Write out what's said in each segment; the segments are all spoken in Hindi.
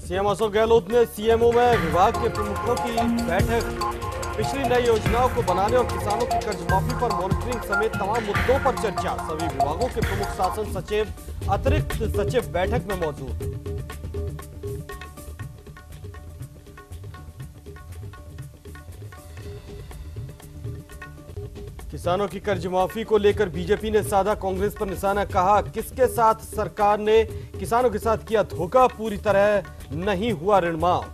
सीएम अशोक गहलोत ने सीएमओ में विभाग के प्रमुखों की बैठक। पिछली नई योजनाओं को बनाने और किसानों की कर्ज माफी पर मॉनिटरिंग समेत तमाम मुद्दों पर चर्चा। सभी विभागों के प्रमुख शासन सचिव, अतिरिक्त सचिव बैठक में मौजूद। किसानों की कर्ज माफी को लेकर बीजेपी ने साधा कांग्रेस पर निशाना। कहा, किसके साथ सरकार ने किसानों के साथ किया धोखा, पूरी तरह नहीं हुआ ऋण माफ।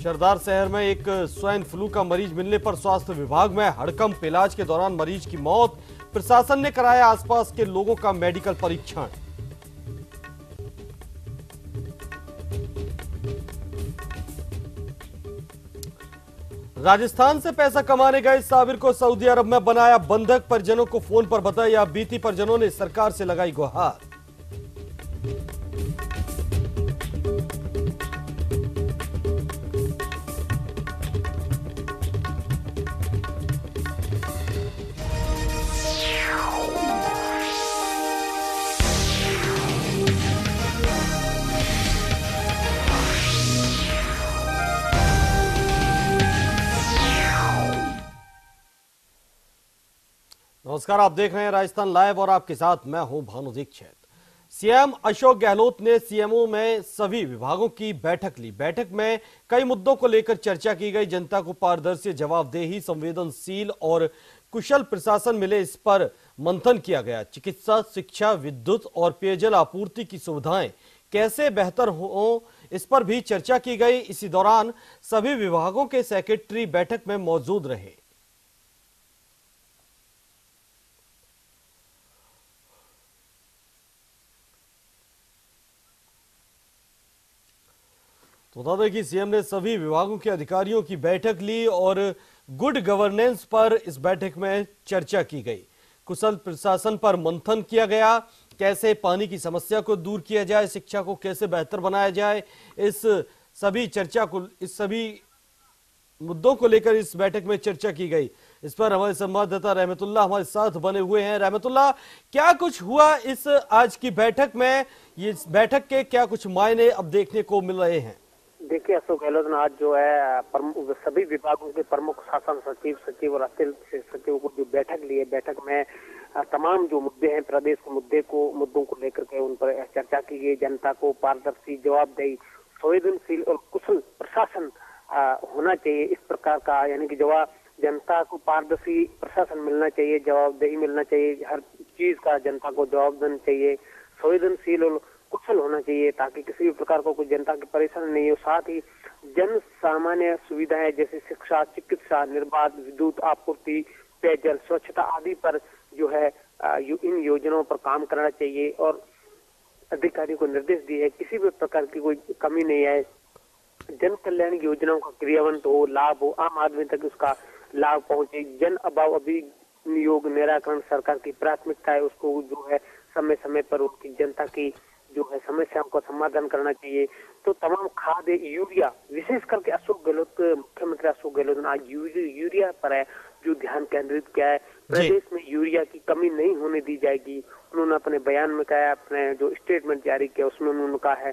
सरदार शहर में एक स्वाइन फ्लू का मरीज मिलने पर स्वास्थ्य विभाग में हड़कंप। इलाज के दौरान मरीज की मौत। प्रशासन ने कराया आसपास के लोगों का मेडिकल परीक्षण। राजस्थान से पैसा कमाने गए साबिर को सऊदी अरब में बनाया बंधक। परिजनों को फोन पर बताया बीती। परिजनों ने सरकार से लगाई गुहार। नमस्कार, आप देख रहे हैं राजस्थान लाइव और आपके साथ मैं हूं भानु दीक्षित। सीएम अशोक गहलोत ने सीएमओ में सभी विभागों की बैठक ली। बैठक में कई मुद्दों को लेकर चर्चा की गई। जनता को पारदर्शी, जवाबदेही, संवेदनशील और कुशल प्रशासन मिले, इस पर मंथन किया गया। चिकित्सा, शिक्षा, विद्युत और पेयजल आपूर्ति की सुविधाएं कैसे बेहतर हो, इस पर भी चर्चा की गई। इसी दौरान सभी विभागों के सेक्रेटरी बैठक में मौजूद रहे। तो बता दें कि सीएम ने सभी विभागों के अधिकारियों की बैठक ली और गुड गवर्नेंस पर इस बैठक में चर्चा की गई। कुशल प्रशासन पर मंथन किया गया। कैसे पानी की समस्या को दूर किया जाए, शिक्षा को कैसे बेहतर बनाया जाए, इस सभी मुद्दों को लेकर इस बैठक में चर्चा की गई। इस पर हमारे संवाददाता रहमतुल्लाह हमारे साथ बने हुए हैं। रहमतुल्लाह, क्या कुछ हुआ इस आज की बैठक में? ये इस बैठक के क्या कुछ मायने अब देखने को मिल रहे हैं? देखिए, अशोक गहलोत ने आज जो है सभी विभागों के प्रमुख शासन सचिव और अतिरिक्त सचिव को जो बैठक ली है, बैठक में तमाम जो मुद्दे हैं प्रदेश के मुद्दों को लेकर के उन पर चर्चा की गई। जनता को पारदर्शी, जवाबदेही, संवेदनशील और कुशल प्रशासन होना चाहिए। इस प्रकार का यानी कि जनता को पारदर्शी प्रशासन मिलना चाहिए, जवाबदेही मिलना चाहिए, हर चीज का जनता को जवाब देना चाहिए, संवेदनशील और कुशल होना चाहिए ताकि किसी भी प्रकार को कोई जनता की परेशानी नहीं हो। साथ ही जन सामान्य सुविधाएं जैसे शिक्षा, चिकित्सा, निर्बाध विद्युत आपूर्ति, पेयजल, स्वच्छता आदि पर जो है इन योजनाओं पर काम करना चाहिए और अधिकारियों को निर्देश दिए है किसी भी प्रकार की कोई कमी नहीं है। जन कल्याण योजनाओं का क्रियान्वयन हो, लाभ हो, आम आदमी तक उसका लाभ पहुंचे। जन अभाव अभियोग निराकरण सरकार की प्राथमिकता है, उसको जो है समय समय पर उनकी जनता की जो है समस्याओं का समाधान करना चाहिए। तो तमाम खाद, यूरिया, विशेष करके मुख्यमंत्री अशोक गहलोत ने आज यूरिया पर है जो ध्यान केंद्रित किया है। प्रदेश में यूरिया की कमी नहीं होने दी जाएगी। उन्होंने अपने बयान में कहा, अपने जो स्टेटमेंट जारी किया उसमें उन्होंने कहा है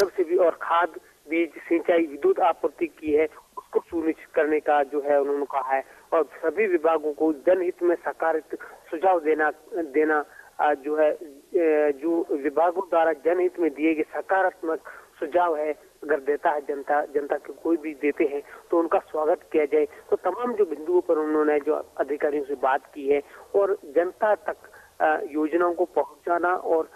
सबसे भी और खाद, बीज, सिंचाई, विद्युत आपूर्ति की है उसको सुनिश्चित करने का जो है उन्होंने कहा है। और सभी विभागों को जनहित में सकारात्मक सुझाव देना जो है जो विभागों द्वारा जनहित में दिए गए सकारात्मक सुझाव है, अगर देता है जनता के कोई भी देते हैं तो उनका स्वागत किया जाए। तो तमाम जो बिंदुओं पर उन्होंने जो अधिकारियों से बात की है और जनता तक योजनाओं को पहुंचाना और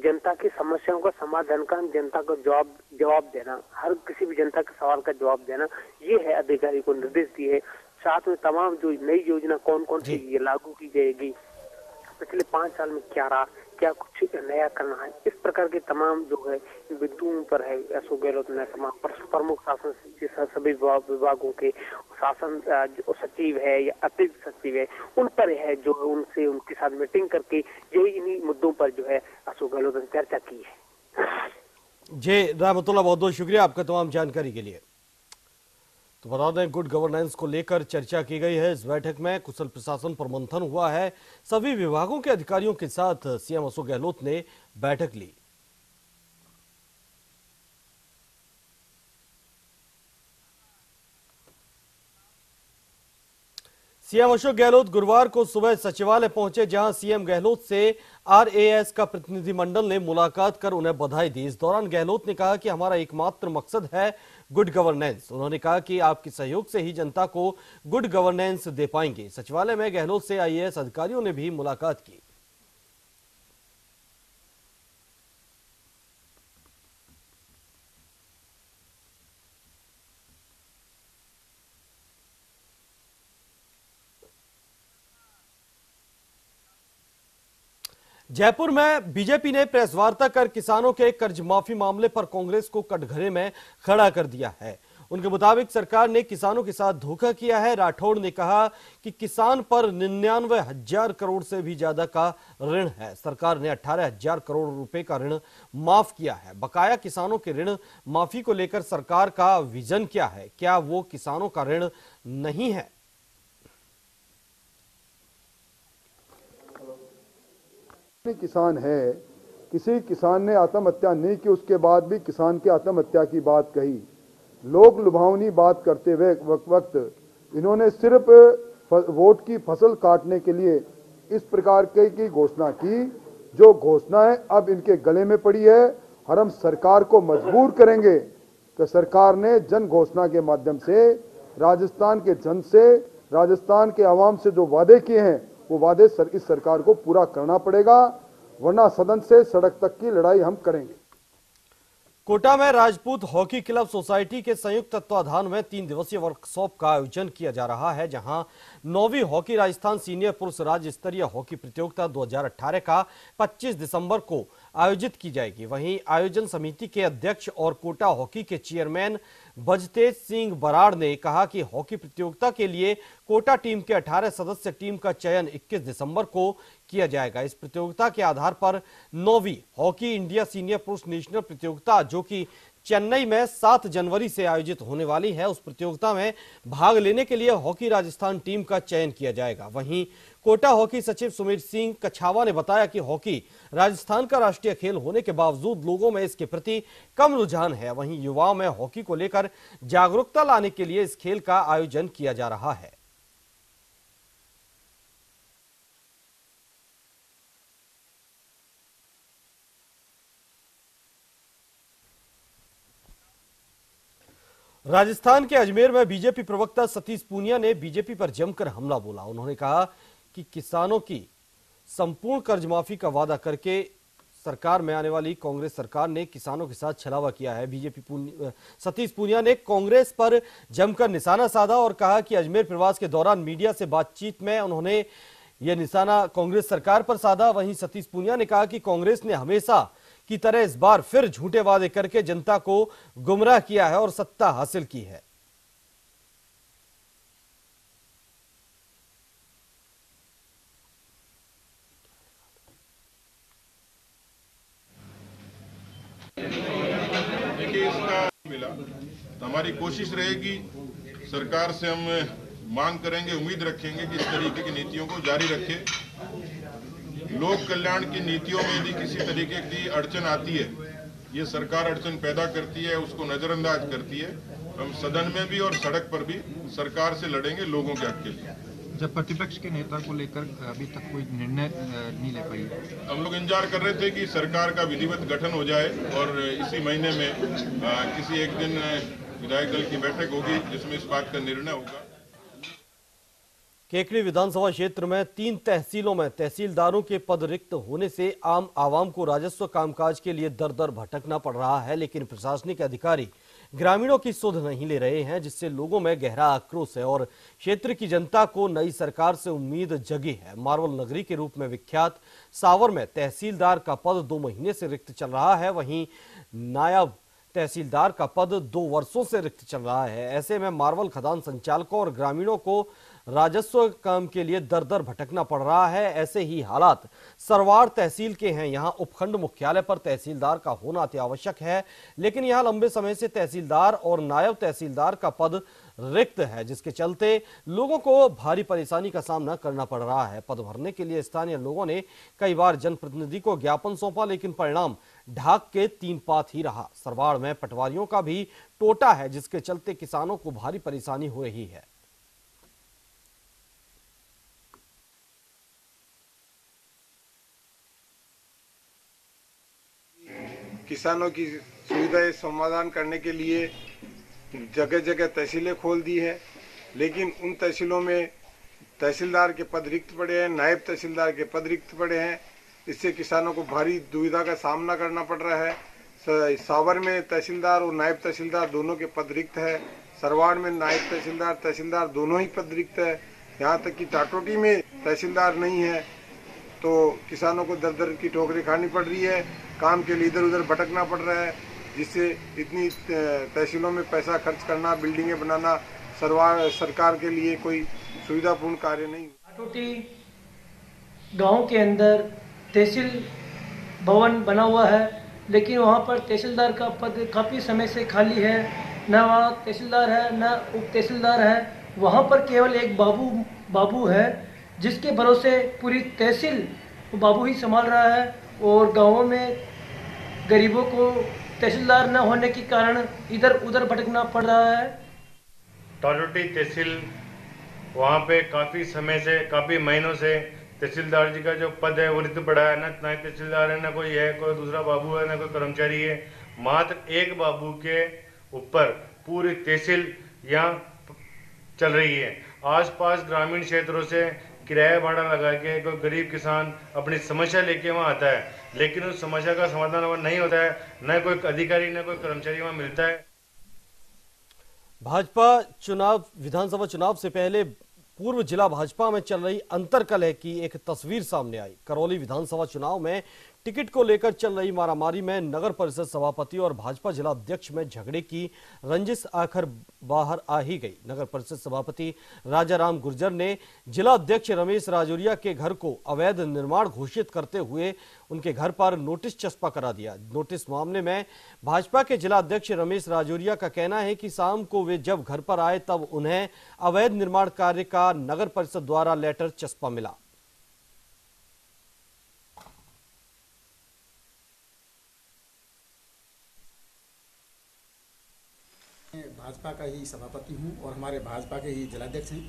जनता की समस्याओं का समाधान का, जनता को जवाब देना, हर किसी भी जनता के सवाल का जवाब देना, ये है अधिकारी को निर्देश दिए। साथ में तमाम जो नई योजना कौन कौन सी ये लागू की जाएगी, पिछले 5 साल में क्या रहा, क्या कुछ नया करना है, इस प्रकार के तमाम जो है बिंदुओं पर है अशोक गहलोत ने तमाम प्रमुख शासन सभी विभागों के शासन जो सचिव है या अतिरिक्त सचिव है उन पर है जो उनसे उनके साथ मीटिंग करके यही इन्हीं मुद्दों पर जो है अशोक गहलोत ने चर्चा की है। जी रहमतुल्लाह, बहुत बहुत शुक्रिया आपका तमाम जानकारी के लिए। तो बता दें, गुड गवर्नेंस को लेकर चर्चा की गई है। इस बैठक में कुशल प्रशासन पर मंथन हुआ है। सभी विभागों के अधिकारियों के साथ सीएम अशोक गहलोत ने बैठक ली। सीएम अशोक गहलोत गुरुवार को सुबह सचिवालय पहुंचे, जहां सीएम गहलोत से आरएएस का प्रतिनिधिमंडल ने मुलाकात कर उन्हें बधाई दी। इस दौरान गहलोत ने कहा कि हमारा एकमात्र मकसद है गुड गवर्नेंस। उन्होंने कहा कि आपके सहयोग से ही जनता को गुड गवर्नेंस दे पाएंगे। सचिवालय में गहलोत से आईएएस अधिकारियों ने भी मुलाकात की। जयपुर में बीजेपी ने प्रेस वार्ता कर किसानों के कर्ज माफी मामले पर कांग्रेस को कटघरे में खड़ा कर दिया है। उनके मुताबिक सरकार ने किसानों के साथ धोखा किया है। राठौड़ ने कहा कि किसान पर 99,000 करोड़ से भी ज्यादा का ऋण है। सरकार ने 18,000 करोड़ रुपए का ऋण माफ किया है। बकाया किसानों के ऋण माफी को लेकर सरकार का विजन क्या है? क्या वो किसानों का ऋण नहीं है? किसान है, किसी किसान ने आत्महत्या नहीं की, उसके बाद भी किसान की आत्महत्या की बात कही। लोग लुभावनी बात करते हुए वक्त इन्होंने सिर्फ वोट की फसल काटने के लिए इस प्रकार की घोषणा की, जो घोषणाएं अब इनके गले में पड़ी है। और हम सरकार को मजबूर करेंगे कि सरकार ने जन घोषणा के माध्यम से राजस्थान के जन से, राजस्थान के आवाम से जो वादे किए हैं वो वादे इस सरकार को पूरा करना पड़ेगा, वरना सदन से सड़क तक की लड़ाई हम करेंगे। कोटा में राजपूत हॉकी क्लब सोसाइटी के संयुक्त तत्वाधान में 3 दिवसीय वर्कशॉप का आयोजन किया जा रहा है, जहां 9वीं हॉकी राजस्थान सीनियर पुरुष राज्य स्तरीय हॉकी प्रतियोगिता 2018 का 25 दिसंबर को आयोजित की जाएगी। वहीं आयोजन समिति के अध्यक्ष और कोटा हॉकी के चेयरमैन बजतेज सिंह बराड़ ने कहा कि हॉकी प्रतियोगिता के लिए कोटा टीम के 18 सदस्य टीम का चयन 21 दिसंबर को किया जाएगा। इस प्रतियोगिता के आधार पर 9वीं हॉकी इंडिया सीनियर पुरुष नेशनल प्रतियोगिता, जो कि चेन्नई में 7 जनवरी से आयोजित होने वाली है, उस प्रतियोगिता में भाग लेने के लिए हॉकी राजस्थान टीम का चयन किया जाएगा। वहीं कोटा हॉकी सचिव सुमीर सिंह कछावा ने बताया कि हॉकी राजस्थान का राष्ट्रीय खेल होने के बावजूद लोगों में इसके प्रति कम रुझान है। वहीं युवाओं में हॉकी को लेकर जागरूकता लाने के लिए इस खेल का आयोजन किया जा रहा है। राजस्थान के अजमेर में बीजेपी प्रवक्ता सतीश पूनिया ने बीजेपी पर जमकर हमला बोला। उन्होंने कहा कि किसानों की संपूर्ण कर्ज माफी का वादा करके सरकार में आने वाली कांग्रेस सरकार ने किसानों के साथ छलावा किया है। सतीश पूनिया ने कांग्रेस पर जमकर निशाना साधा और कहा कि अजमेर प्रवास के दौरान मीडिया से बातचीत में उन्होंने यह निशाना कांग्रेस सरकार पर साधा। वहीं सतीश पूनिया ने कहा कि कांग्रेस ने हमेशा की तरह इस बार फिर झूठे वादे करके जनता को गुमराह किया है और सत्ता हासिल की है। देखिए, इसका मिला तो हमारी कोशिश रहेगी, सरकार से हम मांग करेंगे, उम्मीद रखेंगे कि इस तरीके की नीतियों को जारी रखें। लोक कल्याण की नीतियों में यदि किसी तरीके की अड़चन आती है, ये सरकार अड़चन पैदा करती है, उसको नजरअंदाज करती है, हम सदन में भी और सड़क पर भी सरकार से लड़ेंगे लोगों के हक के लिए। जब प्रतिपक्ष के नेता को लेकर अभी तक कोई निर्णय नहीं ले पाई, हम लोग इंतजार कर रहे थे कि सरकार का विधिवत गठन हो जाए और इसी महीने में किसी एक दिन विधायक दल की बैठक होगी जिसमें इस बात का निर्णय होगा। केकड़ी विधानसभा क्षेत्र में 3 तहसीलों में तहसीलदारों के पद रिक्त होने से आम आवाम को राजस्व कामकाज के लिए दर दर भटकना पड़ रहा है, लेकिन प्रशासनिक अधिकारी ग्रामीणों की सुध नहीं ले रहे हैं, जिससे लोगों में गहरा आक्रोश है और क्षेत्र की जनता को नई सरकार से उम्मीद जगी है। मार्वल नगरी के रूप में विख्यात सावर में तहसीलदार का पद 2 महीने से रिक्त चल रहा है। वहीं नायब तहसीलदार का पद 2 वर्षों से रिक्त चल रहा है। ऐसे में मार्वल खदान संचालकों और ग्रामीणों को राजस्व काम के लिए दर दर भटकना पड़ रहा है। ऐसे ही हालात सरवाड़ तहसील के हैं। यहां उपखंड मुख्यालय पर तहसीलदार का होना अति आवश्यक है, लेकिन यहां लंबे समय से तहसीलदार और नायब तहसीलदार का पद रिक्त है, जिसके चलते लोगों को भारी परेशानी का सामना करना पड़ रहा है। पद भरने के लिए स्थानीय लोगों ने कई बार जनप्रतिनिधि को ज्ञापन सौंपा, लेकिन परिणाम ढाक के तीन पात ही रहा। सरवाड़ में पटवारियों का भी टोटा है, जिसके चलते किसानों को भारी परेशानी हो रही है। किसानों की सुविधाएं समाधान करने के लिए जगह जगह तहसीलें खोल दी है, लेकिन उन तहसीलों में तहसीलदार के पद रिक्त पड़े हैं, नायब तहसीलदार के पद रिक्त पड़े हैं। इससे किसानों को भारी दुविधा का सामना करना पड़ रहा है। सावर में तहसीलदार और नायब तहसीलदार दोनों के पद रिक्त है। सरवाड़ में नायब तहसीलदार दोनों ही पद रिक्त है। यहाँ तक कि टाटोटी में तहसीलदार नहीं है, तो किसानों को दर दर की ठोकरें खानी पड़ रही है। काम के लिए इधर उधर भटकना पड़ रहा है, जिससे इतनी तहसीलों में पैसा खर्च करना, बिल्डिंगें बनाना सरकार के लिए कोई सुविधापूर्ण कार्य नहीं। टाटोटी गांव के अंदर तहसील भवन बना हुआ है, लेकिन वहां पर तहसीलदार का पद काफ़ी समय से खाली है। न वहाँ तहसीलदार है, न उप तहसीलदार है। वहां पर केवल एक बाबू है, जिसके भरोसे पूरी तहसील बाबू ही संभाल रहा है। और गाँवों में गरीबों को तहसीलदार न होने के कारण इधर उधर भटकना पड़ रहा है। टाटोटी तहसील वहाँ पे काफ़ी समय से, काफ़ी महीनों से तहसीलदार जी का जो पद है वो रिक्त पड़ा है। न तहसीलदार है, न कोई है, कोई दूसरा बाबू है, न कोई कर्मचारी है। मात्र एक बाबू के ऊपर पूरी तहसील यहाँ चल रही है। आसपास ग्रामीण क्षेत्रों से किराया भाड़ा लगा के कोई गरीब किसान अपनी समस्या लेके वहाँ आता है, लेकिन उस समस्या का समाधान वहाँ नहीं होता है। न कोई अधिकारी, न कोई कर्मचारी वहाँ मिलता है। भाजपा चुनाव, विधानसभा चुनाव से पहले पूर्व जिला भाजपा में चल रही अंतर्कलह की एक तस्वीर सामने आई। करौली विधानसभा चुनाव में टिकट को लेकर चल रही मारामारी में नगर परिषद सभापति और भाजपा जिला अध्यक्ष में झगड़े की रंजिश आखिर बाहर आ ही गई। नगर परिषद सभापति राजाराम गुर्जर ने जिला अध्यक्ष रमेश राजौरिया के घर को अवैध निर्माण घोषित करते हुए उनके घर पर नोटिस चस्पा करा दिया। नोटिस मामले में भाजपा के जिला अध्यक्ष रमेश राजौरिया का कहना है कि शाम को वे जब घर पर आए तब उन्हें अवैध निर्माण कार्य का नगर परिषद द्वारा लेटर चस्पा मिला। भाजपा का ही सभापति हूं और हमारे भाजपा के ही जिलाध्यक्ष हैं,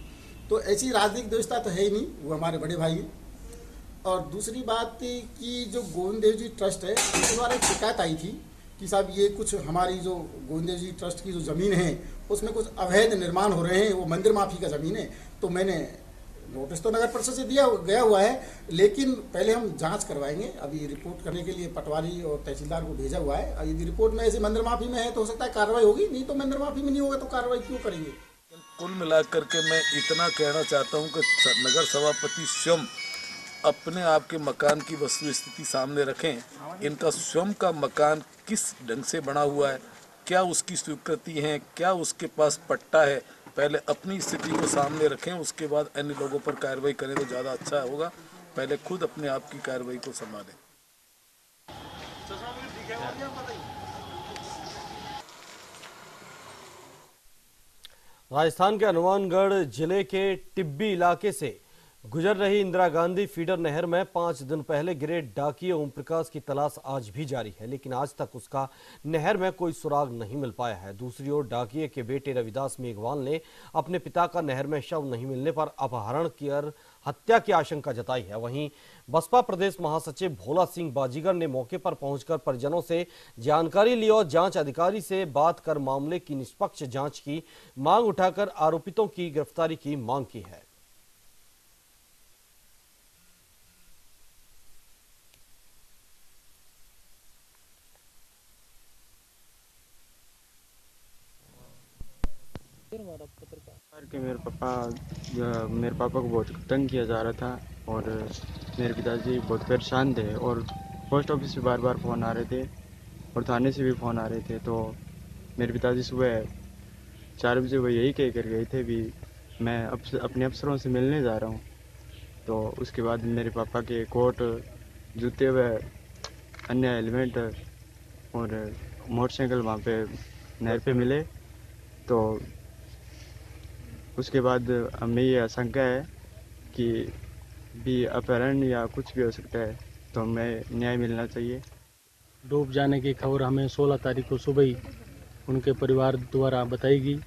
तो ऐसी राजनीतिक दोस्ता तो है ही नहीं, वो हमारे बड़े भाई हैं। और दूसरी बात कि जो गोविंद देव जी ट्रस्ट है, उसके द्वारा एक शिकायत आई थी कि साहब ये कुछ हमारी जो गोविंद देव जी ट्रस्ट की जो ज़मीन है उसमें कुछ अवैध निर्माण हो रहे हैं, वो मंदिर माफी का ज़मीन है। तो मैंने नोटिस तो नगर परिषद से दिया गया हुआ है, लेकिन पहले हम जांच करवाएंगे। अभी रिपोर्ट करने के लिए पटवारी और तहसीलदार को भेजा हुआ है। यदि रिपोर्ट में ऐसे मंदिर माफी में है तो हो सकता है कार्रवाई होगी, नहीं तो मंदिर माफी में नहीं होगा तो कार्रवाई क्यों करेंगे। कुल मिलाकर के मैं इतना कहना चाहता हूं कि नगर सभापति स्वयं अपने आप के मकान की वस्तु स्थिति सामने रखें। इनका स्वयं का मकान किस ढंग से बना हुआ है, क्या उसकी स्वीकृति है, क्या उसके पास पट्टा है, पहले अपनी स्थिति को सामने रखें, उसके बाद अन्य लोगों पर कार्रवाई करें तो ज़्यादा अच्छा होगा। पहले खुद अपने आप की कार्रवाई को संभालें। राजस्थान के हनुमानगढ़ जिले के टिब्बी इलाके से गुजर रही इंदिरा गांधी फीडर नहर में 5 दिन पहले गिरे डाकिये ओम प्रकाश की तलाश आज भी जारी है, लेकिन आज तक उसका नहर में कोई सुराग नहीं मिल पाया है। दूसरी ओर डाकिये के बेटे रविदास मेघवाल ने अपने पिता का नहर में शव नहीं मिलने पर अपहरण कर हत्या की आशंका जताई है। वहीं बसपा प्रदेश महासचिव भोला सिंह बाजीगर ने मौके पर पहुंचकर परिजनों से जानकारी ली और जांच अधिकारी से बात कर मामले की निष्पक्ष जांच की मांग उठाकर आरोपितों की गिरफ्तारी की मांग की है। कि मेरे पापा को बहुत तंग किया जा रहा था और मेरे पिताजी बहुत परेशान थे और पोस्ट ऑफिस से बार बार फ़ोन आ रहे थे और थाने से भी फ़ोन आ रहे थे। तो मेरे पिताजी सुबह 4 बजे वो यही कह कर गए थे भी मैं अपने अफसरों से मिलने जा रहा हूँ। तो उसके बाद मेरे पापा के कोट, जूते व अन्य हेलमेट और मोटरसाइकिल वहाँ पे नहर पे मिले। तो उसके बाद हमें ये आशंका है कि भी अपहरण या कुछ भी हो सकता है, तो हमें न्याय मिलना चाहिए। डूब जाने की खबर हमें 16 तारीख को सुबह ही उनके परिवार द्वारा बताई गई।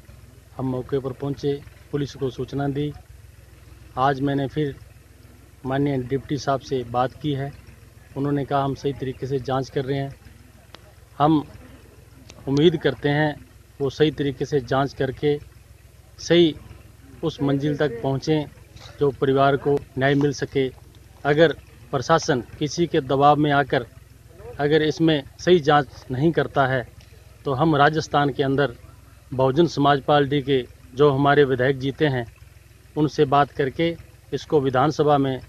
हम मौके पर पहुंचे, पुलिस को सूचना दी। आज मैंने फिर माननीय डिप्टी साहब से बात की है। उन्होंने कहा हम सही तरीके से जांच कर रहे हैं। हम उम्मीद करते हैं वो सही तरीके से जांच करके सही उस मंजिल तक पहुँचें जो परिवार को न्याय मिल सके। अगर प्रशासन किसी के दबाव में आकर अगर इसमें सही जांच नहीं करता है तो हम राजस्थान के अंदर बहुजन समाज पार्टी के जो हमारे विधायक जीते हैं उनसे बात करके इसको विधानसभा में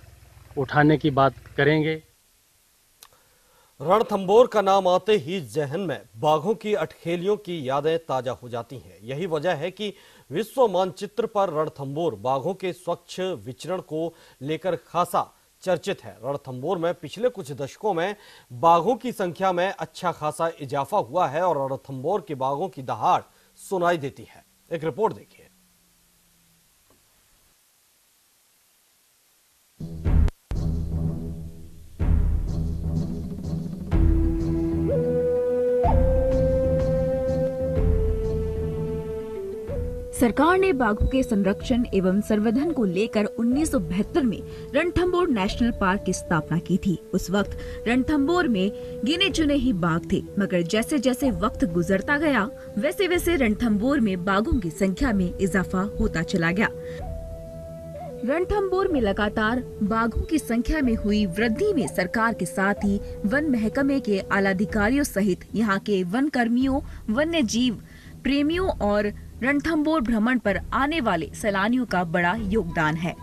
उठाने की बात करेंगे। रणथंभौर का नाम आते ही जहन में बाघों की अठखेलियों की यादें ताजा हो जाती हैं। यही वजह है कि विश्व मानचित्र पर रणथंभौर बाघों के स्वच्छ विचरण को लेकर खासा चर्चित है। रणथंभौर में पिछले कुछ दशकों में बाघों की संख्या में अच्छा खासा इजाफा हुआ है और रणथंभौर के बाघों की दहाड़ सुनाई देती है। एक रिपोर्ट देखिए। सरकार ने बाघों के संरक्षण एवं संवर्धन को लेकर 1972 में रणथंभौर नेशनल पार्क की स्थापना की थी। उस वक्त रणथंभौर में गिने चुने ही बाघ थे, मगर जैसे जैसे वक्त गुजरता गया वैसे वैसे रणथंभौर में बाघों की संख्या में इजाफा होता चला गया। रणथंभौर में लगातार बाघों की संख्या में हुई वृद्धि में सरकार के साथ ही वन महकमे के आलाधिकारियों सहित यहाँ के वन कर्मियों, वन्य जीव प्रेमियों और रणथंभौर भ्रमण पर आने वाले सैलानियों का बड़ा योगदान है।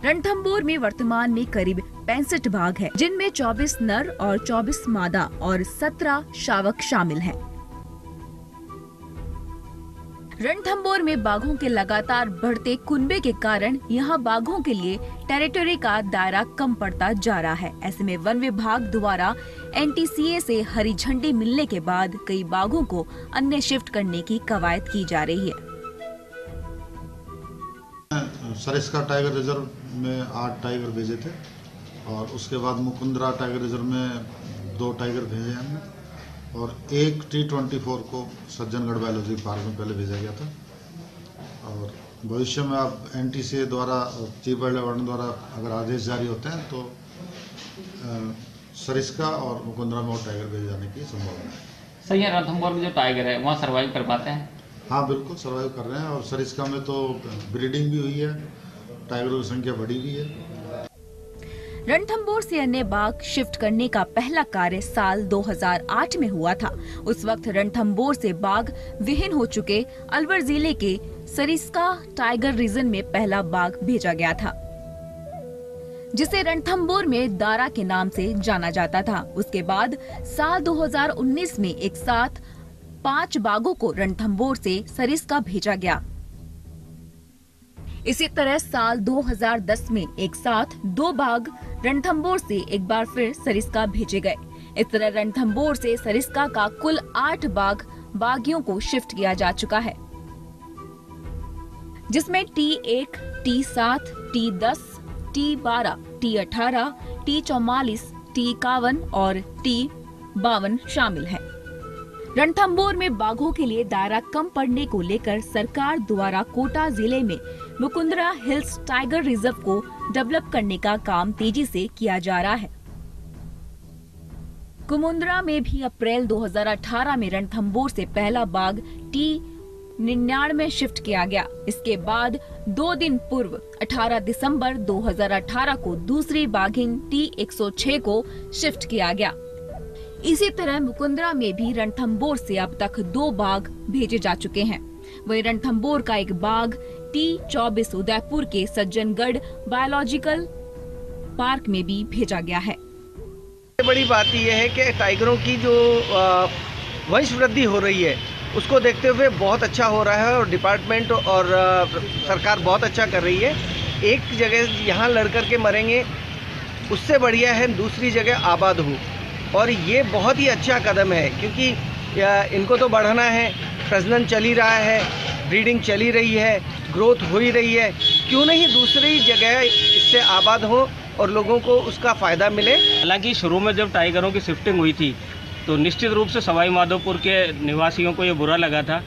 रणथंभौर में वर्तमान में करीब 65 बाघ है, जिनमें 24 नर और 24 मादा और 17 शावक शामिल हैं। रणथंभौर में बाघों के लगातार बढ़ते कुनबे के कारण यहाँ बाघों के लिए टेरिटरी का दायरा कम पड़ता जा रहा है। ऐसे में वन विभाग द्वारा NTCA से हरी झंडी मिलने के बाद कई बाघों को अन्य शिफ्ट करने की कवायद की जा रही है। सरिस्का टाइगर रिजर्व में 8 टाइगर भेजे थे और उसके बाद मुकुंदरा टाइगर रिजर्व में 2 टाइगर भेजे हमने और एक T24 को सज्जनगढ़ बायोलॉजी पार्क में पहले भेजा गया था। और भविष्य में अब NTCA द्वारा, चीफ वाइल्ड लाइफ वार्डन द्वारा अगर आदेश जारी होते हैं तो सरिस्का और मुकुंदरा में और टाइगर भेजे जाने की संभावना है। सही है, रणथंभौर में जो टाइगर है वहाँ सर्वाइव कर पाते हैं? हाँ बिल्कुल सर्वाइव कर रहे हैं और सरिस्का में तो ब्रीडिंग भी हुई है, टाइगरों की संख्या बढ़ी भी है। रणथंभौर से अन्य बाघ शिफ्ट करने का पहला कार्य साल 2008 में हुआ था। उस वक्त रणथंभौर से बाघ विहीन हो चुके अलवर जिले के सरिस्का टाइगर रीजन में पहला बाघ भेजा गया था, जिसे रणथंभौर में दारा के नाम से जाना जाता था। उसके बाद साल 2019 में एक साथ 5 बाघों को रणथंभौर से सरिस्का भेजा गया। इसी तरह साल 2010 में एक साथ 2 बाघ रणथंभौर से एक बार फिर सरिस्का भेजे गए। इस तरह रणथंभौर से सरिस्का का कुल 8 बाघियों को शिफ्ट किया जा चुका है, जिसमें T1, T7, T10, T12, T18, T44, T51 और T52 शामिल हैं। रणथंभौर में बाघों के लिए दायरा कम पड़ने को लेकर सरकार द्वारा कोटा जिले में मुकुंदरा हिल्स टाइगर रिजर्व को डेवलप करने का काम तेजी से किया जा रहा है। कुमुंद्रा में भी अप्रैल 2018 में रणथंभौर से पहला बाघ T99 में शिफ्ट किया गया। इसके बाद 2 दिन पूर्व 18 दिसंबर 2018 को दूसरी बाघिन T106 को शिफ्ट किया गया। इसी तरह मुकुंदरा में भी रणथंभौर से अब तक 2 बाघ भेजे जा चुके हैं। वही रणथंभौर का एक बाघ T24 उदयपुर के सज्जनगढ़ बायोलॉजिकल पार्क में भी भेजा गया है। बड़ी बात यह है कि टाइगरों की जो वंश वृद्धि हो रही है उसको देखते हुए बहुत अच्छा हो रहा है और डिपार्टमेंट और सरकार बहुत अच्छा कर रही है। एक जगह यहाँ लड़ कर के मरेंगे उससे बढ़िया है दूसरी जगह आबाद हो, और ये बहुत ही अच्छा कदम है क्योंकि इनको तो बढ़ाना है, प्रजनन चल ही रहा है ब्रीडिंग चली रही है, ग्रोथ हो ही रही है, क्यों नहीं दूसरी जगह इससे आबाद हो और लोगों को उसका फ़ायदा मिले। हालांकि शुरू में जब टाइगरों की शिफ्टिंग हुई थी तो निश्चित रूप से सवाई माधोपुर के निवासियों को ये बुरा लगा था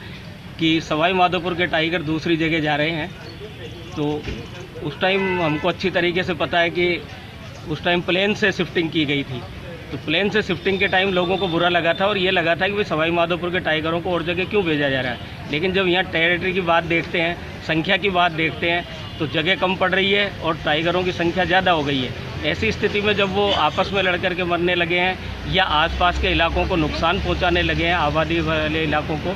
कि सवाई माधोपुर के टाइगर दूसरी जगह जा रहे हैं। तो उस टाइम हमको अच्छी तरीके से पता है कि उस टाइम प्लेन से शिफ्टिंग की गई थी, तो प्लेन से शिफ्टिंग के टाइम लोगों को बुरा लगा था और ये लगा था कि भाई सवाई माधोपुर के टाइगरों को और जगह क्यों भेजा जा रहा है। लेकिन जब यहाँ टेरिटरी की बात देखते हैं, संख्या की बात देखते हैं, तो जगह कम पड़ रही है और टाइगरों की संख्या ज़्यादा हो गई है। ऐसी स्थिति में जब वो आपस में लड़ कर के मरने लगे हैं या आसपास के इलाकों को नुकसान पहुंचाने लगे हैं, आबादी वाले इलाकों को,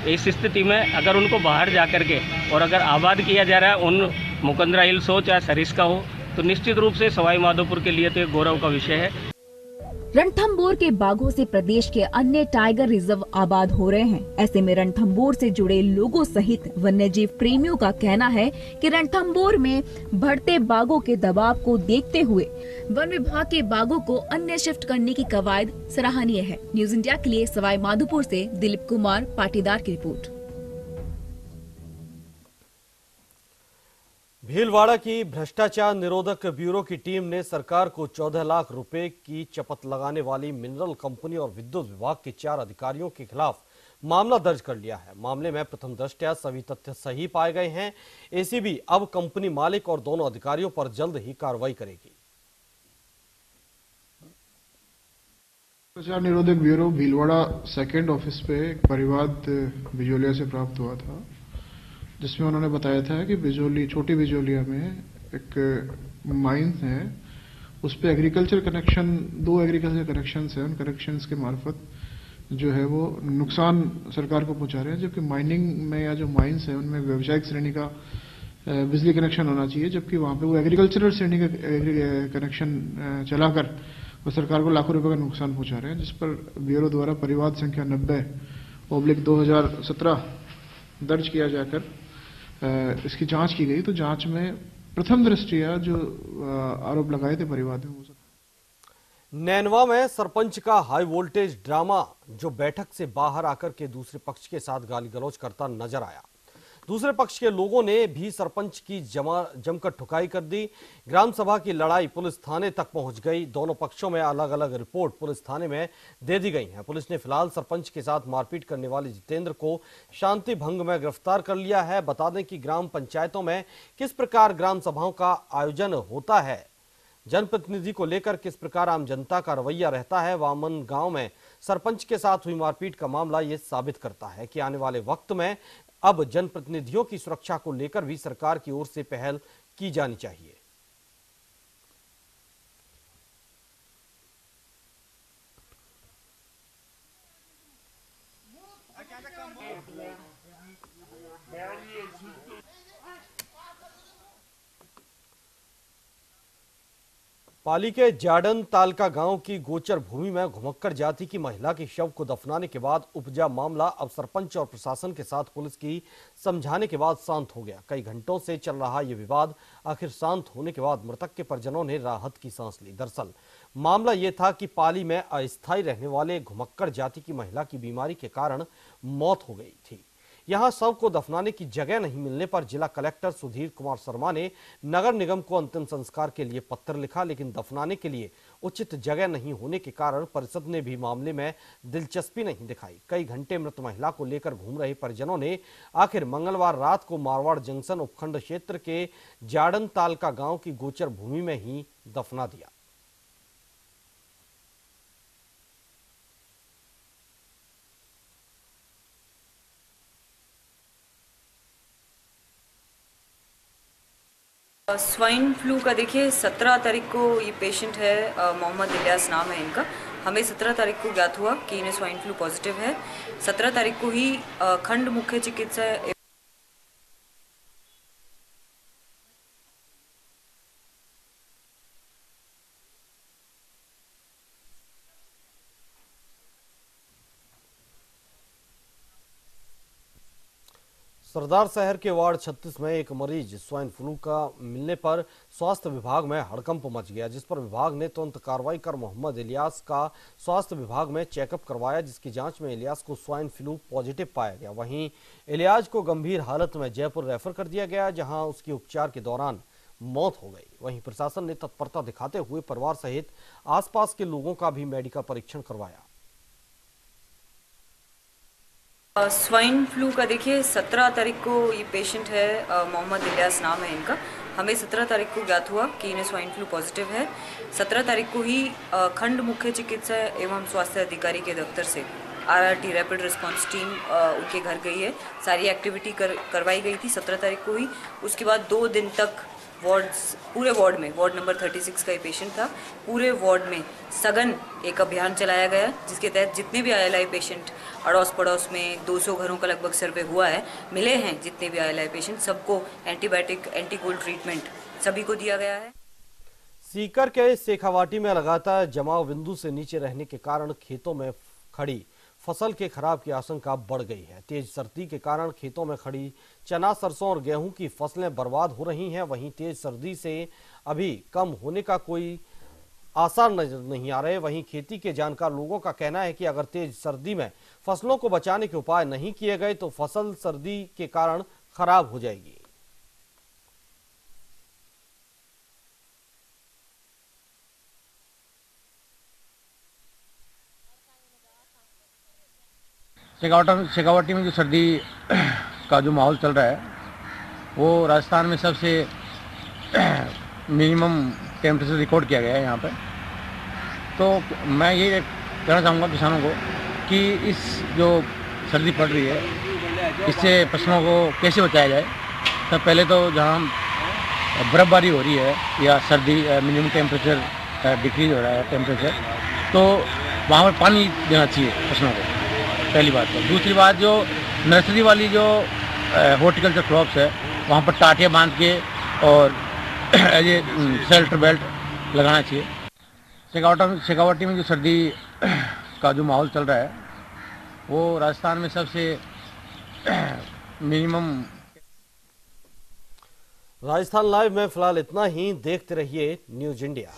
इस स्थिति में अगर उनको बाहर जा कर के और अगर आबाद किया जा रहा है, उन मुकंदरा हिल्स हो चाहे सरिस्का हो, तो निश्चित रूप से सवाई माधोपुर के लिए तो एक गौरव का विषय है। रणथंभौर के बाघों से प्रदेश के अन्य टाइगर रिजर्व आबाद हो रहे हैं। ऐसे में रणथंभौर से जुड़े लोगों सहित वन्यजीव प्रेमियों का कहना है कि रणथंभौर में बढ़ते बाघों के दबाव को देखते हुए वन विभाग के बाघों को अन्य शिफ्ट करने की कवायद सराहनीय है। न्यूज इंडिया के लिए सवाई माधोपुर से दिलीप कुमार पाटीदार की रिपोर्ट। भीलवाड़ा की भ्रष्टाचार निरोधक ब्यूरो की टीम ने सरकार को 14 लाख रुपए की चपत लगाने वाली मिनरल कंपनी और विद्युत विभाग के 4 अधिकारियों के खिलाफ मामला दर्ज कर लिया है। मामले में प्रथम दृष्टया सभी तथ्य सही पाए गए हैं। एसीबी अब कंपनी मालिक और दोनों अधिकारियों पर जल्द ही कार्रवाई करेगी। भ्रष्टाचार निरोधक ब्यूरो भीलवाड़ा सेकेंड ऑफिस पे एक परिवाद बिजोलिया से प्राप्त हुआ था, जिसमें उन्होंने बताया था कि बिजोली छोटी बिजोलिया में एक माइन है, उस पर एग्रीकल्चर कनेक्शन 2 एग्रीकल्चर कनेक्शंस हैं। उन कनेक्शंस के मार्फत जो है वो नुकसान सरकार को पहुंचा रहे हैं, जबकि माइनिंग में या जो माइंस है उनमें व्यावसायिक श्रेणी का बिजली कनेक्शन होना चाहिए, जबकि वहां पे वो एग्रीकल्चरल श्रेणी का कनेक्शन चलाकर वो सरकार को लाखों रुपए का नुकसान पहुंचा रहे हैं, जिस पर ब्यूरो द्वारा परिवाद संख्या 90/2017 दर्ज किया जाकर इसकी जांच की गई। तो जांच में प्रथम दृष्टया जो आरोप लगाए थे परिवाद में, नैनवा में सरपंच का हाई वोल्टेज ड्रामा जो बैठक से बाहर आकर के दूसरे पक्ष के साथ गाली गलौज करता नजर आया। दूसरे पक्ष के लोगों ने भी सरपंच की जमकर ठुकाई कर दी। ग्राम सभा की लड़ाई पुलिस थाने तक पहुंच गई। दोनों पक्षों में अलग अलग रिपोर्ट पुलिस थाने में दे दी गई है। पुलिस ने फिलहाल सरपंच के साथ मारपीट करने वाले जितेंद्र को शांति भंग में गिरफ्तार कर लिया है। बता दें कि ग्राम पंचायतों में किस प्रकार ग्राम सभाओं का आयोजन होता है, जनप्रतिनिधि को लेकर किस प्रकार आम जनता का रवैया रहता है, वामन गांव में सरपंच के साथ हुई मारपीट का मामला ये साबित करता है कि आने वाले वक्त में अब जनप्रतिनिधियों की सुरक्षा को लेकर भी सरकार की ओर से पहल की जानी चाहिए। पाली के जाडन तालका गांव की गोचर भूमि में घुमक्कर जाति की महिला के शव को दफनाने के बाद उपजा मामला अब सरपंच और प्रशासन के साथ पुलिस की समझाने के बाद शांत हो गया। कई घंटों से चल रहा यह विवाद आखिर शांत होने के बाद मृतक के परिजनों ने राहत की सांस ली। दरअसल मामला यह था कि पाली में अस्थायी रहने वाले घुमक्कर जाति की महिला की बीमारी के कारण मौत हो गई थी। यहां शव को दफनाने की जगह नहीं मिलने पर जिला कलेक्टर सुधीर कुमार शर्मा ने नगर निगम को अंतिम संस्कार के लिए पत्र लिखा, लेकिन दफनाने के लिए उचित जगह नहीं होने के कारण परिषद ने भी मामले में दिलचस्पी नहीं दिखाई। कई घंटे मृत महिला को लेकर घूम रहे परिजनों ने आखिर मंगलवार रात को मारवाड़ जंक्शन उपखंड क्षेत्र के जाडन तालका गांव की गोचर भूमि में ही दफना दिया। स्वाइन फ्लू का देखिए 17 तारीख को ये पेशेंट है, मोहम्मद इलियास नाम है इनका। हमें 17 तारीख को ज्ञात हुआ कि इन्हें स्वाइन फ्लू पॉजिटिव है। 17 तारीख को ही खंड मुख्य चिकित्सा सरदार शहर के वार्ड 36 में एक मरीज स्वाइन फ्लू का मिलने पर स्वास्थ्य विभाग में हड़कंप मच गया, जिस पर विभाग ने तुरंत कार्रवाई कर मोहम्मद इलियास का स्वास्थ्य विभाग में चेकअप करवाया, जिसकी जांच में इलियास को स्वाइन फ्लू पॉजिटिव पाया गया। वहीं इलियास को गंभीर हालत में जयपुर रेफर कर दिया गया, जहां उसकी उपचार के दौरान मौत हो गई। वहीं प्रशासन ने तत्परता दिखाते हुए परिवार सहित आसपास के लोगों का भी मेडिकल परीक्षण करवाया। स्वाइन फ्लू का देखिए 17 तारीख को ये पेशेंट है, मोहम्मद इलियास नाम है इनका। हमें 17 तारीख को ज्ञात हुआ कि इन्हें स्वाइन फ्लू पॉजिटिव है। 17 तारीख को ही खंड मुख्य चिकित्सा एवं स्वास्थ्य अधिकारी के दफ्तर से RRT रैपिड रिस्पांस टीम उनके घर गई है। सारी एक्टिविटी करवाई गई थी 17 तारीख को ही। उसके बाद 2 दिन तक पूरे वार्ड में, वार्ड नंबर 36 का ये पेशेंट था, पूरे वार्ड में सघन एक अभियान चलाया गया, जिसके तहत जितने भी ILI पेशेंट अड़ोस पड़ोस में 200 घरों का लगभग सर्वे हुआ है, मिले हैं जितने भी ILI पेशेंट, सबको एंटीबायोटिक एंटीकोल्ड ट्रीटमेंट सभी को दिया गया है। सीकर के शेखावाटी में लगातार जमाव बिंदु से नीचे रहने के कारण खेतों में खड़ी फसल के खराब की आशंका बढ़ गई है। तेज सर्दी के कारण खेतों में खड़ी चना, सरसों और गेहूं की फसलें बर्बाद हो रही हैं। वहीं तेज सर्दी से अभी कम होने का कोई आसार नजर नहीं आ रहे। वहीं खेती के जानकार लोगों का कहना है कि अगर तेज सर्दी में फसलों को बचाने के उपाय नहीं किए गए तो फसल सर्दी के कारण खराब हो जाएगी। शेखावाटी में जो सर्दी का जो माहौल चल रहा है वो राजस्थान में सबसे मिनिमम टेम्परेचर रिकॉर्ड किया गया है यहाँ पे। तो मैं ये कहना चाहूँगा किसानों को कि इस जो सर्दी पड़ रही है इससे फसलों को कैसे बचाया जाए। तो पहले तो जहाँ बर्फबारी हो रही है या सर्दी मिनिमम टेम्परेचर डिक्रीज हो रहा है टेम्परेचर, तो वहाँ पर पानी देना चाहिए फसलों को, पहली बात। तो दूसरी बात, जो नर्सरी वाली जो हॉर्टिकल्चर क्रॉप्स है वहाँ पर टाटियाँ बांध के और एज ए शेल्टर बेल्ट लगाना चाहिए। शेखावाटी में जो सर्दी का जो माहौल चल रहा है वो राजस्थान में सबसे मिनिमम। राजस्थान लाइव में फिलहाल इतना ही। देखते रहिए न्यूज़ इंडिया।